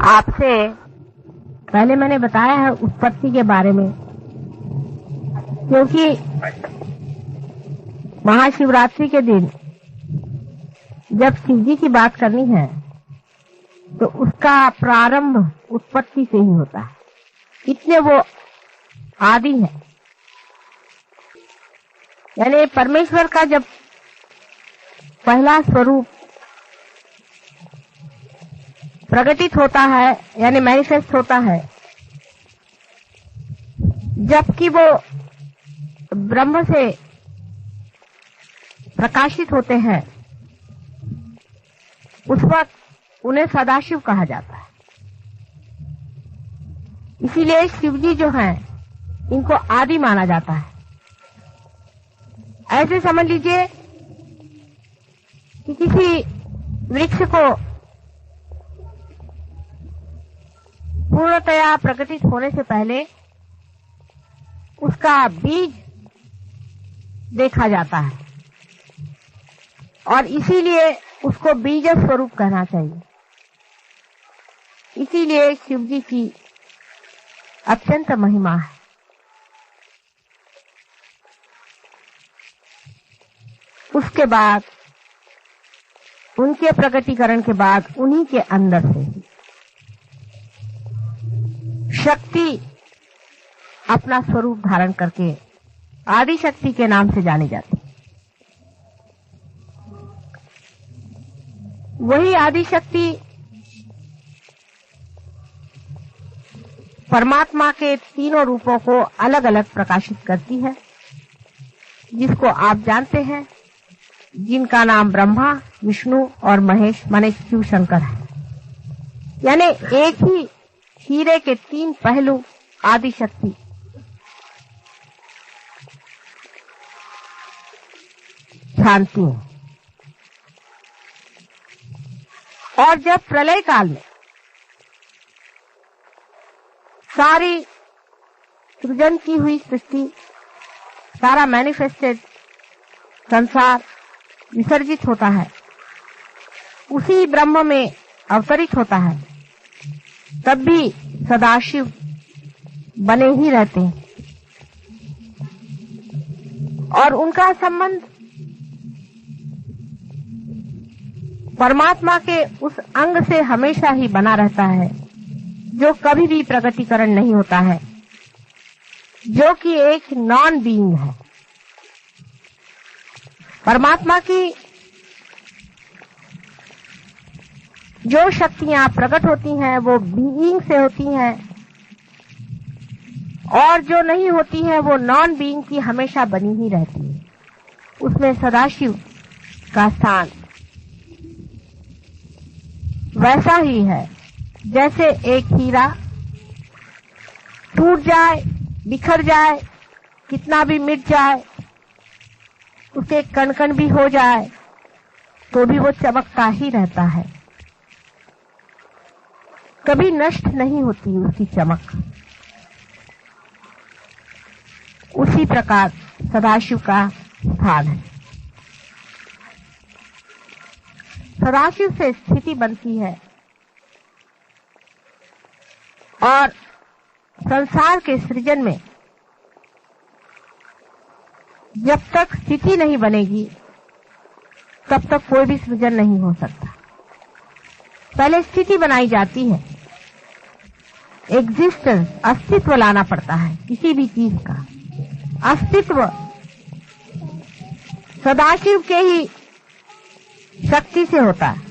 आपसे पहले मैंने बताया है उत्पत्ति के बारे में, क्योंकि महाशिवरात्रि के दिन जब शिव जी की बात करनी है तो उसका प्रारंभ उत्पत्ति से ही होता है, इतने वो आदि है। यानी परमेश्वर का जब पहला स्वरूप प्रकटित होता है, यानी मैनिफेस्ट होता है, जबकि वो ब्रह्म से प्रकाशित होते हैं, उस वक्त उन्हें सदाशिव कहा जाता है। इसीलिए शिव जी जो हैं, इनको आदि माना जाता है। ऐसे समझ लीजिए कि किसी वृक्ष को पूर्णतया प्रकटित होने से पहले उसका बीज देखा जाता है, और इसीलिए उसको बीज स्वरूप कहना चाहिए। इसीलिए शिव जी की अत्यंत महिमा है। उसके बाद उनके प्रकटीकरण के बाद उन्हीं के अंदर से शक्ति अपना स्वरूप धारण करके आदि शक्ति के नाम से जानी जाती। वही आदि शक्ति परमात्मा के तीनों रूपों को अलग अलग प्रकाशित करती है, जिसको आप जानते हैं, जिनका नाम ब्रह्मा, विष्णु और महेश माने शिव शंकर है। यानी एक ही हीरे के तीन पहलू आदि शक्ति। शांति है। और जब प्रलय काल में सारी सृजन की हुई सृष्टि, सारा मैनिफेस्टेड संसार विसर्जित होता है, उसी ब्रह्म में अवतरित होता है, तब भी सदाशिव बने ही रहते हैं। और उनका संबंध परमात्मा के उस अंग से हमेशा ही बना रहता है, जो कभी भी प्रकटीकरण नहीं होता है, जो कि एक नॉन बीइंग है। परमात्मा की जो शक्तियां प्रकट होती हैं वो बीइंग से होती हैं, और जो नहीं होती हैं वो नॉन बीइंग की हमेशा बनी ही रहती है। उसमें सदाशिव का स्थान वैसा ही है जैसे एक हीरा टूट जाए, बिखर जाए, कितना भी मिट जाए, उसके कण कण भी हो जाए, तो भी वो चमकता ही रहता है, कभी नष्ट नहीं होती उसकी चमक। उसी प्रकार सदाशिव का स्थान है। सदाशिव से स्थिति बनती है, और संसार के सृजन में जब तक स्थिति नहीं बनेगी तब तक कोई भी सृजन नहीं हो सकता। पहले स्थिति बनाई जाती है, एग्जिस्टेंस, अस्तित्व लाना पड़ता है किसी भी चीज का। अस्तित्व सदाशिव के ही शक्ति से होता है।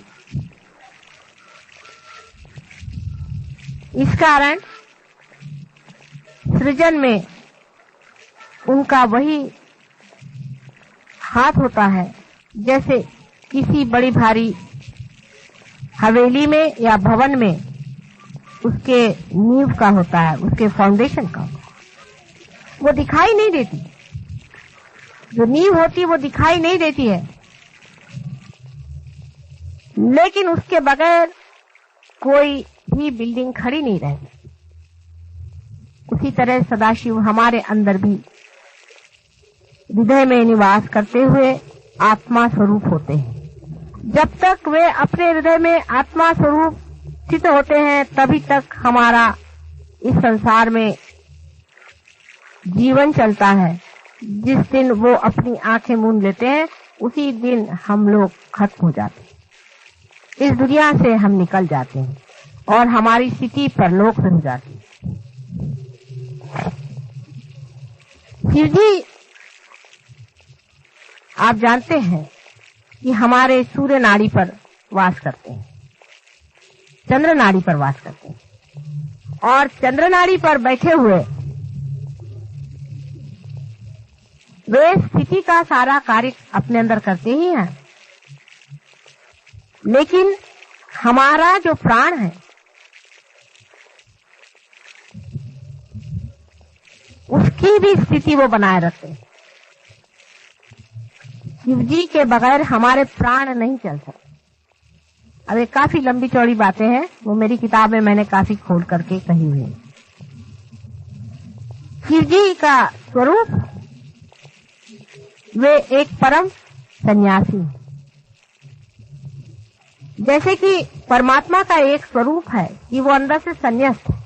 इस कारण सृजन में उनका वही हाथ होता है, जैसे किसी बड़ी भारी हवेली में या भवन में उसके नींव का होता है, उसके फाउंडेशन का होता है। वो दिखाई नहीं देती, जो नींव होती है वो दिखाई नहीं देती है, लेकिन उसके बगैर कोई भी बिल्डिंग खड़ी नहीं रहती। उसी तरह सदाशिव हमारे अंदर भी हृदय में निवास करते हुए आत्मा स्वरूप होते हैं। जब तक वे अपने हृदय में आत्मा स्वरूप स्थित होते हैं तभी तक हमारा इस संसार में जीवन चलता है। जिस दिन वो अपनी आंखें मूंद लेते हैं उसी दिन हम लोग खत्म हो जाते हैं, इस दुनिया से हम निकल जाते हैं और हमारी स्थिति परलोक में हो जाती है। शिव जी, आप जानते हैं कि हमारे सूर्य नाड़ी पर वास करते हैं, चंद्र नाड़ी पर वास करते हैं, और चंद्र नाड़ी पर बैठे हुए वे स्थिति का सारा कार्य अपने अंदर करते ही हैं। लेकिन हमारा जो प्राण है उसकी भी स्थिति वो बनाए रखते हैं। शिव जी के बगैर हमारे प्राण नहीं चल सकते। अब ये काफी लंबी चौड़ी बातें हैं, वो मेरी किताब में मैंने काफी खोल करके कही हुई है। शिव जी का स्वरूप, वे एक परम सन्यासी हैं। जैसे कि परमात्मा का एक स्वरूप है कि वो अंदर से संन्यास्त है,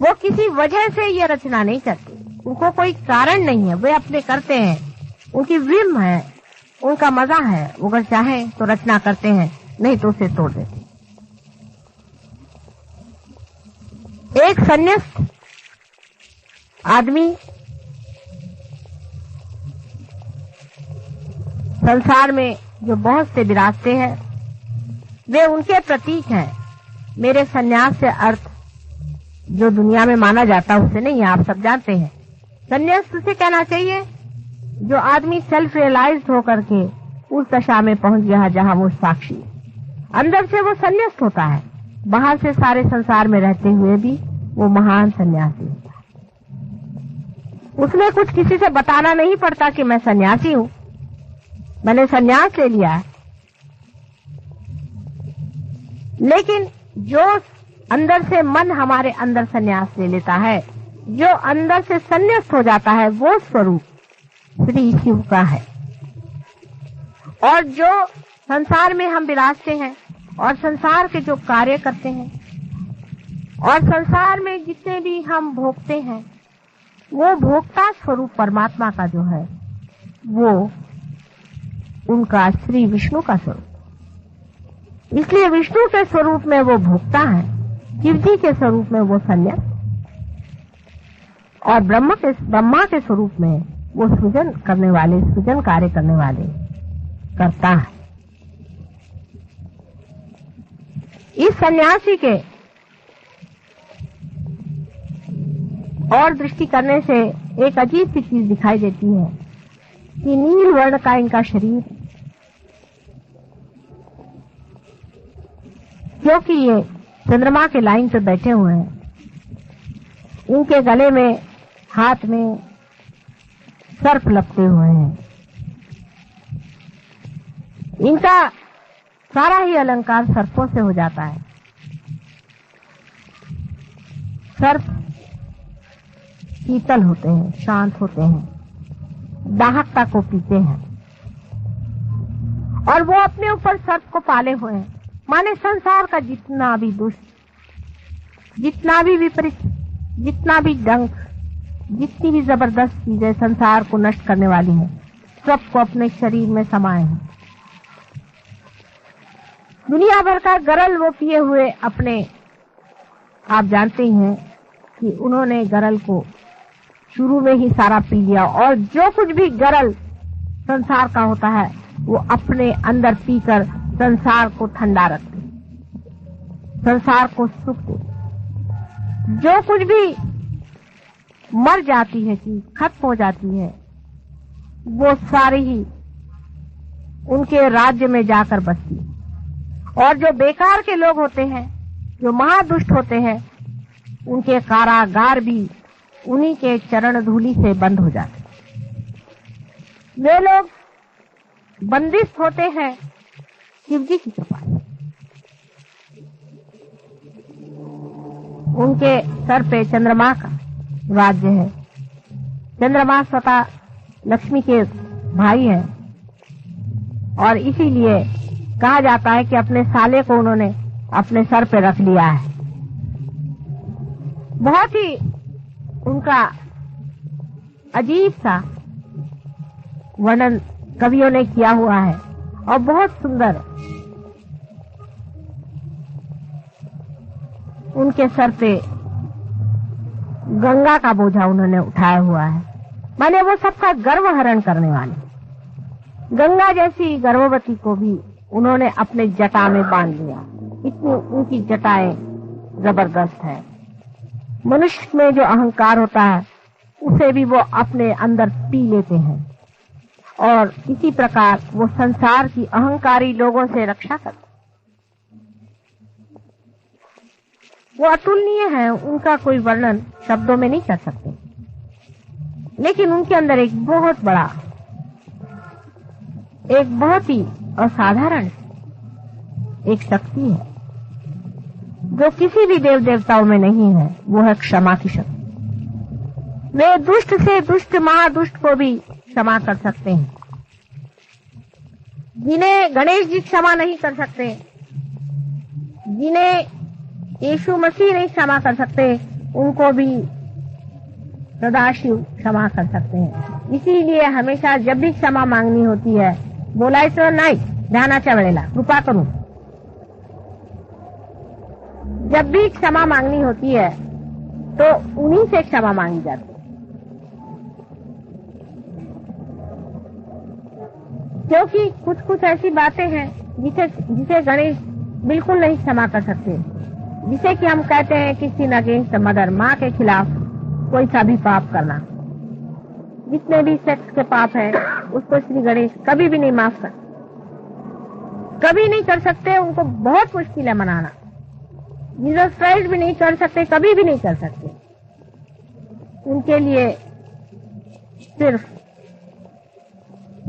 वो किसी वजह से ये रचना नहीं करते, उनको कोई कारण नहीं है, वे अपने करते हैं, उनकी विम है, उनका मजा है, वो अगर चाहे तो रचना करते हैं, नहीं तो उसे तोड़ देते। एक संन्यास्त आदमी संसार में जो बहुत से विरासते हैं वे उनके प्रतीक हैं। मेरे संन्यास से अर्थ जो दुनिया में माना जाता है उससे नहीं है, आप सब जानते हैं। संन्यास उसे कहना चाहिए जो आदमी सेल्फ रियलाइज्ड होकर के उस दशा में पहुंच गया जहां वो साक्षी है। अंदर से वो संन्यास्त होता है, बाहर से सारे संसार में रहते हुए भी वो महान सन्यासी होता है। उसमें कुछ किसी से बताना नहीं पड़ता कि मैं सन्यासी हूं, मैंने सन्यास ले लिया है। लेकिन जो अंदर से मन हमारे अंदर सन्यास ले लेता है, जो अंदर से संन्यास्त हो जाता है, वो स्वरूप श्री शिव का है। और जो संसार में हम विराजते हैं और संसार के जो कार्य करते हैं और संसार में जितने भी हम भोगते हैं, वो भोक्ता स्वरूप परमात्मा का जो है वो उनका श्री विष्णु का स्वरूप। इसलिए विष्णु के स्वरूप में वो भोक्ता है, शिव जी के स्वरूप में वो संन्यास, और ब्रह्मा के स्वरूप में वो सृजन करने वाले, सृजन कार्य करने वाले करता है। इस सन्यासी के और दृष्टि करने से एक अजीब सी चीज दिखाई देती है कि नील वर्ण का इनका शरीर, क्योंकि ये चंद्रमा के लाइन पे बैठे हुए हैं, इनके गले में, हाथ में सर्प लपटे हुए हैं। इनका सारा ही अलंकार सर्पों से हो जाता है। सर्प शीतल होते हैं, शांत होते हैं, दाहकता को पीते हैं, और वो अपने ऊपर सर्प को पाले हुए हैं। माने संसार का जितना भी दुष्ट, जितना भी विपरीत, जितना भी डंक, जितनी भी जबरदस्त चीजें संसार को नष्ट करने वाली हैं, सबको अपने शरीर में समाये हैं। दुनिया भर का गरल वो पिए हुए अपने, आप जानते ही हैं कि उन्होंने गरल को शुरू में ही सारा पी लिया, और जो कुछ भी गरल संसार का होता है वो अपने अंदर पीकर संसार को ठंडा रखते, संसार को सुख देते। जो कुछ भी मर जाती है चीज, खत्म हो जाती है, वो सारी ही उनके राज्य में जाकर बसती है। और जो बेकार के लोग होते हैं, जो महादुष्ट होते हैं, उनके कारागार भी उन्हीं के चरण धूलि से बंद हो जाते हैं। वे लोग बंदिश होते हैं शिव जी की कृपा से। उनके सर पे चंद्रमा का राज्य है। चंद्रमा स्वतः लक्ष्मी के भाई हैं, और इसीलिए कहा जाता है कि अपने साले को उन्होंने अपने सर पे रख लिया है। बहुत ही उनका अजीब सा वर्णन कवियों ने किया हुआ है और बहुत सुंदर। उनके सर पे गंगा का बोझा उन्होंने उठाया हुआ है, माने वो सबका गर्व हरण करने वाले। गंगा जैसी गर्भवती को भी उन्होंने अपने जटा में बांध लिया। इतनी उनकी जटाएं जबरदस्त है। मनुष्य में जो अहंकार होता है उसे भी वो अपने अंदर पी लेते हैं और इसी प्रकार वो संसार की अहंकारी लोगों से रक्षा करते। वो अतुलनीय है, उनका कोई वर्णन शब्दों में नहीं कर सकते। लेकिन उनके अंदर एक बहुत बड़ा, एक बहुत ही असाधारण एक शक्ति है जो किसी भी देव देवताओं में नहीं है। वो है क्षमा की शक्ति। वे दुष्ट से दुष्ट महादुष्ट को भी क्षमा कर सकते हैं। जिन्हें गणेश जी क्षमा नहीं कर सकते, जिन्हें यीशु मसीह नहीं क्षमा कर सकते, उनको भी सदाशिव क्षमा कर सकते हैं। इसीलिए हमेशा जब भी क्षमा मांगनी होती है, बोलायचं नाही ध्यानाच्या वेळेला कृपा करूं, जब भी क्षमा मांगनी होती है तो उन्हीं से क्षमा मांगी जाती है। क्योंकि कुछ कुछ ऐसी बातें हैं जिसे गणेश बिल्कुल नहीं क्षमा कर सकते। जिसे कि हम कहते हैं कि सिन अगेंस्ट द मदर, माँ के खिलाफ कोई सा भी पाप करना, जितने भी सेक्स के पाप है उसको श्री गणेश कभी भी नहीं माफ कर, कभी नहीं कर सकते। उनको बहुत मुश्किल है मनाना। जीसस क्राइस्ट भी नहीं कर सकते, कभी भी नहीं कर सकते। उनके लिए सिर्फ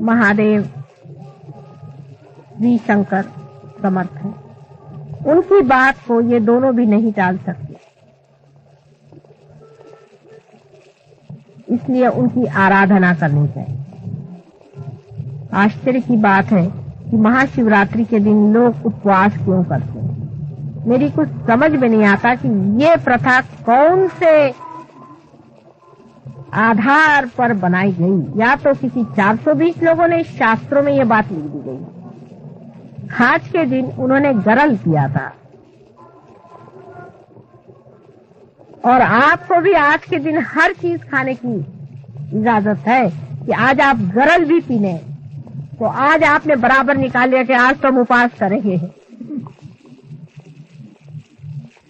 महादेव श्री शंकर समर्थ है। उनकी बात को ये दोनों भी नहीं टाल सकते। इसलिए उनकी आराधना करनी चाहिए। आश्चर्य की बात है कि महाशिवरात्रि के दिन लोग उपवास क्यों करते हैं। मेरी कुछ समझ में नहीं आता कि ये प्रथा कौन से आधार पर बनाई गई। या तो किसी 420 लोगों ने शास्त्रों में ये बात लिख दी गई। आज के दिन उन्होंने गरल पिया था और आपको भी आज के दिन हर चीज खाने की इजाजत है कि आज आप गरल भी पीने। तो आज आपने बराबर निकाल लिया कि आज तो हम उपवास करेंगे।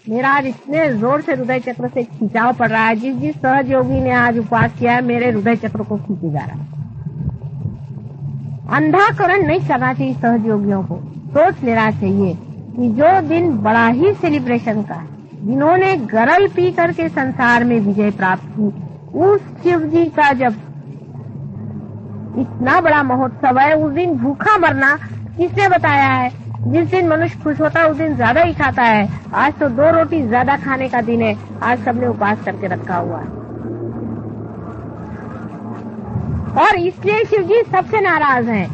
मेरा आज इतने जोर से हृदय चक्र से खिंचाव पड़ रहा है। जिस जिस सहज योगी ने आज उपवास किया है, मेरे हृदय चक्र को खींचे जा रहा है। अंधाकरण नहीं करना चाहिए सहज योगियों को। सोच लेना चाहिए कि जो दिन बड़ा ही सेलिब्रेशन का है, जिन्होंने गरल पी करके संसार में विजय प्राप्त की, उस शिव जी का जब इतना बड़ा महोत्सव है, उस दिन भूखा मरना किसने बताया है? जिस दिन मनुष्य खुश होता है उस दिन ज्यादा ही खाता है। आज तो 2 रोटी ज्यादा खाने का दिन है। आज सबने उपवास करके रखा हुआ है और इसलिए शिव जी सबसे नाराज हैं।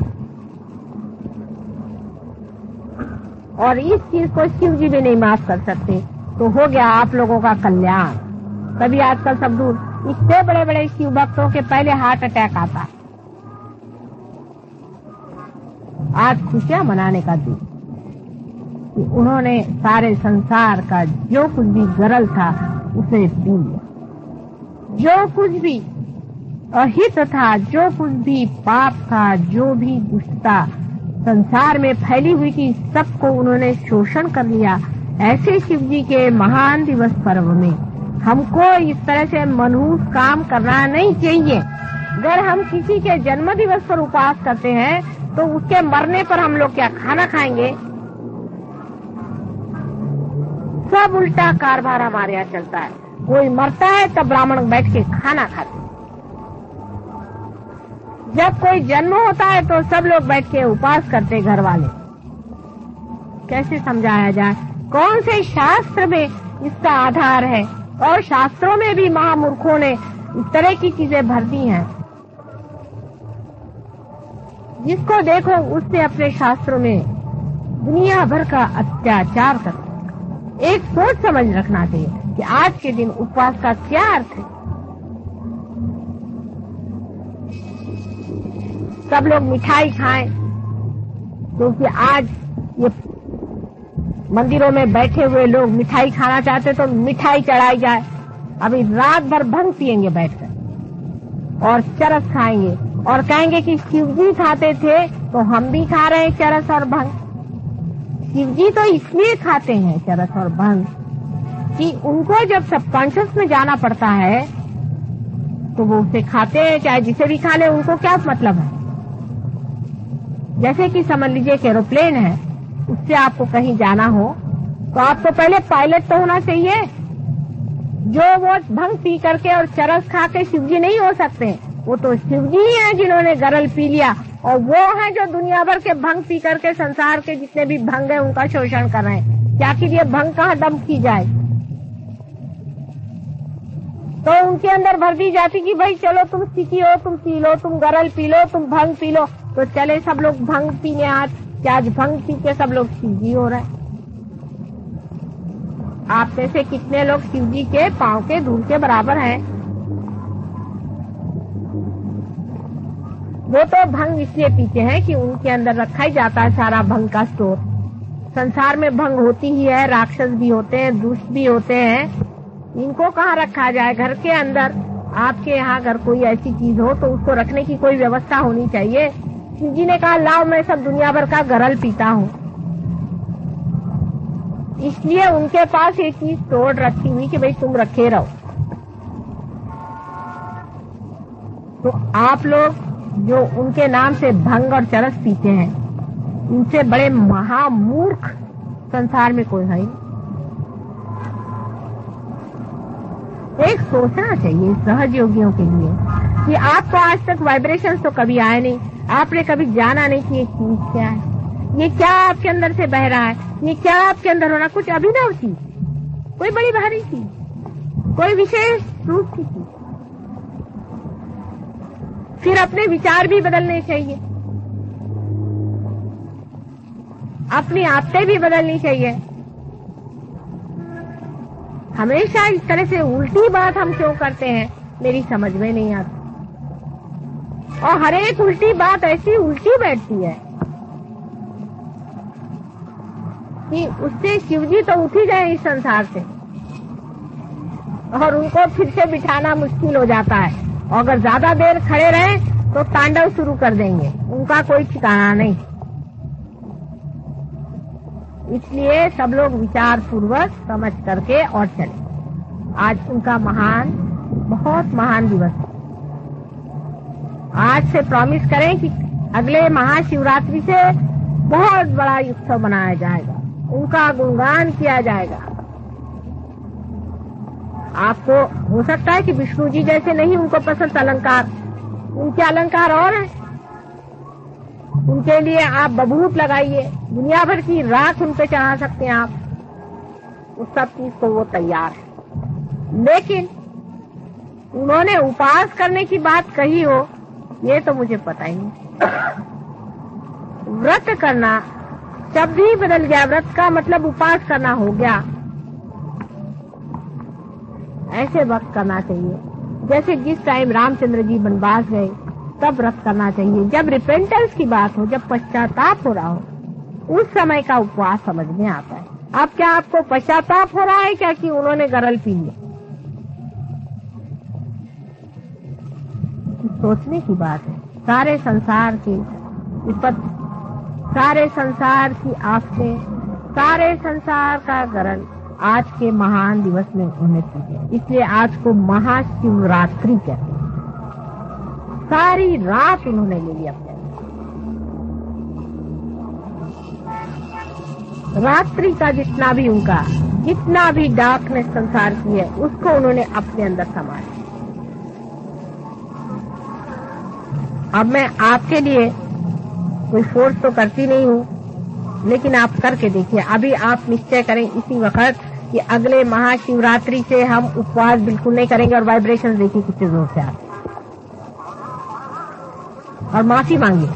और इस चीज को शिव जी भी नहीं माफ कर सकते। तो हो गया आप लोगों का कल्याण। तभी आजकल सब दूर इतने बड़े बड़े शिव भक्तों के पहले हार्ट अटैक आता है। आज खुशियां मनाने का दिन कि उन्होंने सारे संसार का जो कुछ भी गरल था उसे पी लिया। जो कुछ भी अहित था, जो कुछ भी पाप था, जो भी दुष्टता संसार में फैली हुई थी, सबको उन्होंने शोषण कर लिया। ऐसे शिव जी के महान दिवस पर्व में हमको इस तरह से मनहूस काम करना नहीं चाहिए। अगर हम किसी के जन्म दिवस पर उपवास करते हैं तो उसके मरने पर हम लोग क्या खाना खाएंगे? सब उल्टा कारभार हमारे यहाँ चलता है। कोई मरता है तब ब्राह्मण बैठ के खाना खाते। जब कोई जन्म होता है तो सब लोग बैठ के उपवास करते घर वाले। कैसे समझाया जाए? कौन से शास्त्र में इसका आधार है? और शास्त्रों में भी महामूर्खों ने इस तरह की चीजें भर दी हैं। जिसको देखो उसने अपने शास्त्रों में दुनिया भर का अत्याचार करते हैं। एक सोच समझ रखना चाहिए कि आज के दिन उपवास का क्या अर्थ है। सब लोग मिठाई खाएं, क्योंकि आज ये मंदिरों में बैठे हुए लोग मिठाई खाना चाहते तो मिठाई चढ़ाई जाए। अभी रात भर भंग पिएंगे बैठकर और चरस खाएंगे और कहेंगे कि शिवजी खाते थे तो हम भी खा रहे हैं चरस और भंग। शिवजी तो इसलिए खाते हैं चरस और भंग कि उनको जब सबकॉन्शियस में जाना पड़ता है तो वो उसे खाते हैं, चाहे जिसे भी खा ले, उनको क्या मतलब है। जैसे कि समझ लीजिए कि एरोप्लेन है, उससे आपको कहीं जाना हो तो आपको पहले पायलट तो होना चाहिए। जो वो भंग पी करके और चरस खा के शिवजी नहीं हो सकते, वो तो शिवजी ही हैं जिन्होंने गरल पी लिया, और वो हैं जो दुनिया भर के भंग पी करके संसार के जितने भी भंग है उनका शोषण कर रहे हैं। क्या कि ये भंग कहाँ डंप की जाए, तो उनके अंदर भर दी जाती कि भाई चलो तुम सीखी हो, तुम पी लो, तुम गरल पी लो, तुम भंग पी लो, तो चले सब लोग भंग पीने आज। क्या आज भंग पी के सब लोग शिवजी हो रहे हैं। आप में से कितने लोग शिवजी के पांव के धूल के बराबर हैं। वो तो भंग इसलिए पीते हैं कि उनके अंदर रखा ही जाता है सारा भंग का स्टोर। संसार में भंग होती ही है, राक्षस भी होते हैं, दुष्ट भी होते हैं, इनको कहाँ रखा जाए। घर के अंदर आपके यहाँ अगर कोई ऐसी चीज हो तो उसको रखने की कोई व्यवस्था होनी चाहिए। शिवजी ने कहा लाओ मैं सब दुनिया भर का गरल पीता हूँ, इसलिए उनके पास ये चीज तोड़ रखी हुई कि भाई तुम रखे रहो। तो आप लोग जो उनके नाम से भंग और चरस पीते हैं, इनसे बड़े महामूर्ख संसार में कोई है। एक सोचना चाहिए सहज योगियों के लिए कि आपको आज तक वाइब्रेशंस तो कभी आए नहीं, आपने कभी जाना नहीं कि ये चीज क्या है, ये क्या आपके अंदर से बह रहा है, ये क्या आपके अंदर होना, कुछ अभिनव चीज, कोई बड़ी भारी चीज, कोई विशेष रूप की चीज। फिर अपने विचार भी बदलने चाहिए, अपनी आदतें भी बदलनी चाहिए। हमेशा इस तरह से उल्टी बात हम क्यों करते हैं मेरी समझ में नहीं आती, और हर एक उल्टी बात ऐसी उल्टी बैठती है कि उससे शिवजी तो उठ ही गए इस संसार से, और उनको फिर से बिठाना मुश्किल हो जाता है। और अगर ज्यादा देर खड़े रहे तो तांडव शुरू कर देंगे, उनका कोई ठिकाना नहीं। इसलिए सब लोग विचार पूर्वक समझ करके और चले। आज उनका महान, बहुत महान दिवस है। आज से प्रॉमिस करें कि अगले महाशिवरात्रि से बहुत बड़ा उत्सव मनाया जाएगा, उनका गुणगान किया जाएगा। आपको हो सकता है कि विष्णु जी जैसे नहीं उनको पसंद अलंकार, उनके अलंकार और हैं। उनके लिए आप बबूत लगाइए, दुनिया भर की राख उन पे चढ़ा सकते हैं आप, उस सब चीज को वो तैयार है। लेकिन उन्होंने उपास करने की बात कही हो ये तो मुझे पता ही नहीं। व्रत करना शब्द ही बदल गया, व्रत का मतलब उपास करना हो गया। ऐसे वक्त करना चाहिए जैसे जिस टाइम रामचंद्र जी वनवास गए तब व्रत करना चाहिए। जब रिपेंटेंस की बात हो, जब पश्चाताप हो रहा हो, उस समय का उपवास समझ में आता है। अब क्या आपको पश्चाताप हो रहा है क्या कि उन्होंने गरल पी लिया? सोचने की बात है। सारे संसार की विपत्ति, सारे संसार की आफतें, सारे संसार का गरल आज के महान दिवस में उन्हें पी, इसलिए आज को महाशिवरात्रि कहते हैं। सारी रात उन्होंने ले लिया अपने। रात्रि का जितना भी उनका, जितना भी डार्कनेस संसार की है, उसको उन्होंने अपने अंदर समा लिया। अब मैं आपके लिए कोई फोर्स तो करती नहीं हूँ, लेकिन आप करके देखिए। अभी आप निश्चय करें इसी वक्त कि अगले महाशिवरात्रि से हम उपवास बिल्कुल नहीं करेंगे, और वाइब्रेशन देखिए कितने जोर से आते, और माफी मांगिए।